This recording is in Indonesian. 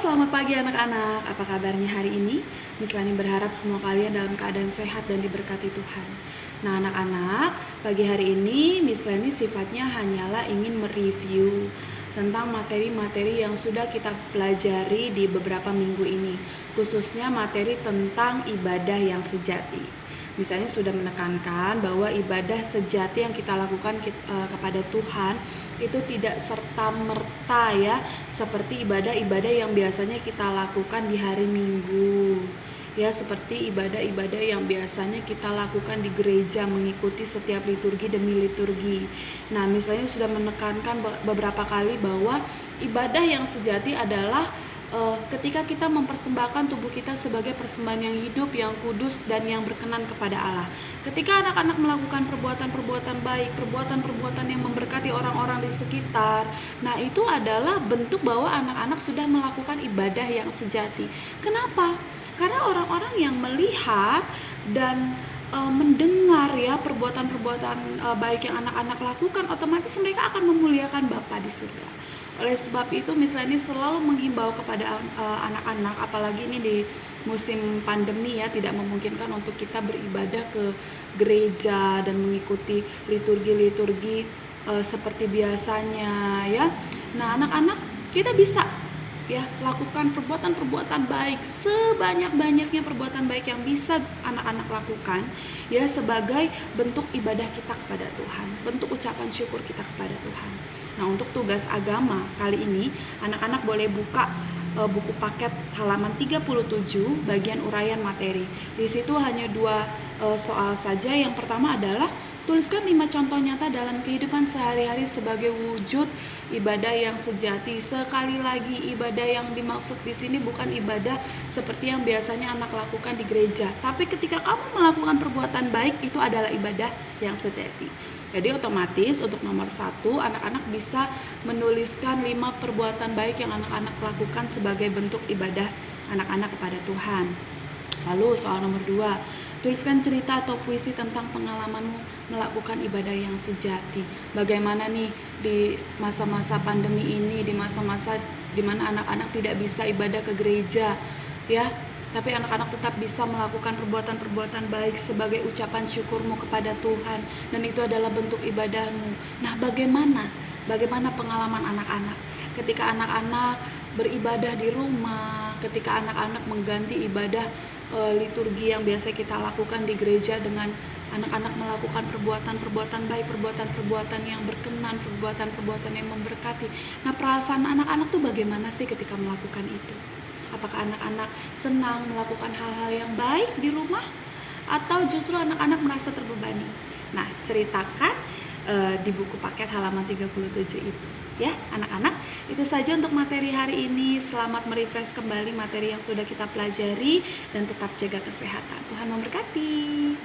Selamat pagi anak-anak. Apa kabarnya hari ini? Miss Lani berharap semua kalian dalam keadaan sehat dan diberkati Tuhan. Nah, anak-anak, pagi hari ini Miss Lani sifatnya hanyalah ingin mereview tentang materi-materi yang sudah kita pelajari di beberapa minggu ini, khususnya materi tentang ibadah yang sejati. Misalnya sudah menekankan bahwa ibadah sejati yang kita lakukan kepada Tuhan itu tidak serta-merta ya seperti ibadah-ibadah yang biasanya kita lakukan di hari Minggu. Ya, seperti ibadah-ibadah yang biasanya kita lakukan di gereja mengikuti setiap liturgi demi liturgi. Nah, misalnya sudah menekankan beberapa kali bahwa ibadah yang sejati adalah ketika kita mempersembahkan tubuh kita sebagai persembahan yang hidup, yang kudus, dan yang berkenan kepada Allah. Ketika anak-anak melakukan perbuatan-perbuatan baik, perbuatan-perbuatan yang memberkati orang-orang di sekitar, nah itu adalah bentuk bahwa anak-anak sudah melakukan ibadah yang sejati. Kenapa? Karena orang-orang yang melihat dan mendengar ya perbuatan-perbuatan baik yang anak-anak lakukan, otomatis mereka akan memuliakan Bapa di surga. Oleh sebab itu Miss Lani selalu menghimbau kepada anak-anak, apalagi ini di musim pandemi ya, tidak memungkinkan untuk kita beribadah ke gereja dan mengikuti liturgi-liturgi seperti biasanya ya. Nah, anak-anak kita bisa ya lakukan perbuatan-perbuatan baik, sebanyak-banyaknya perbuatan baik yang bisa anak-anak lakukan ya, sebagai bentuk ibadah kita kepada Tuhan, bentuk ucapan syukur kita kepada Tuhan. Nah, untuk tugas agama kali ini anak-anak boleh buka buku paket halaman 37 bagian uraian materi. Di situ hanya 2 soal saja. Yang pertama adalah tuliskan 5 contoh nyata dalam kehidupan sehari-hari sebagai wujud ibadah yang sejati. Sekali lagi, ibadah yang dimaksud di sini bukan ibadah seperti yang biasanya anak lakukan di gereja. Tapi ketika kamu melakukan perbuatan baik, itu adalah ibadah yang sejati. Jadi otomatis untuk nomor 1, anak-anak bisa menuliskan 5 perbuatan baik yang anak-anak lakukan sebagai bentuk ibadah anak-anak kepada Tuhan. Lalu soal nomor 2, tuliskan cerita atau puisi tentang pengalamanmu melakukan ibadah yang sejati. Bagaimana nih di masa-masa pandemi ini, di masa-masa di mana anak-anak tidak bisa ibadah ke gereja ya, tapi anak-anak tetap bisa melakukan perbuatan-perbuatan baik sebagai ucapan syukurmu kepada Tuhan, dan itu adalah bentuk ibadahmu. Nah, bagaimana pengalaman anak-anak ketika anak-anak beribadah di rumah, ketika anak-anak mengganti ibadah liturgi yang biasa kita lakukan di gereja dengan anak-anak melakukan perbuatan-perbuatan baik, perbuatan-perbuatan yang berkenan, perbuatan-perbuatan yang memberkati. Nah, perasaan anak-anak tuh bagaimana sih ketika melakukan itu? Apakah anak-anak senang melakukan hal-hal yang baik di rumah, atau justru anak-anak merasa terbebani? Nah, ceritakan di buku paket halaman 37 itu ya anak-anak. Itu saja untuk materi hari ini. Selamat merefresh kembali materi yang sudah kita pelajari dan tetap jaga kesehatan. Tuhan memberkati.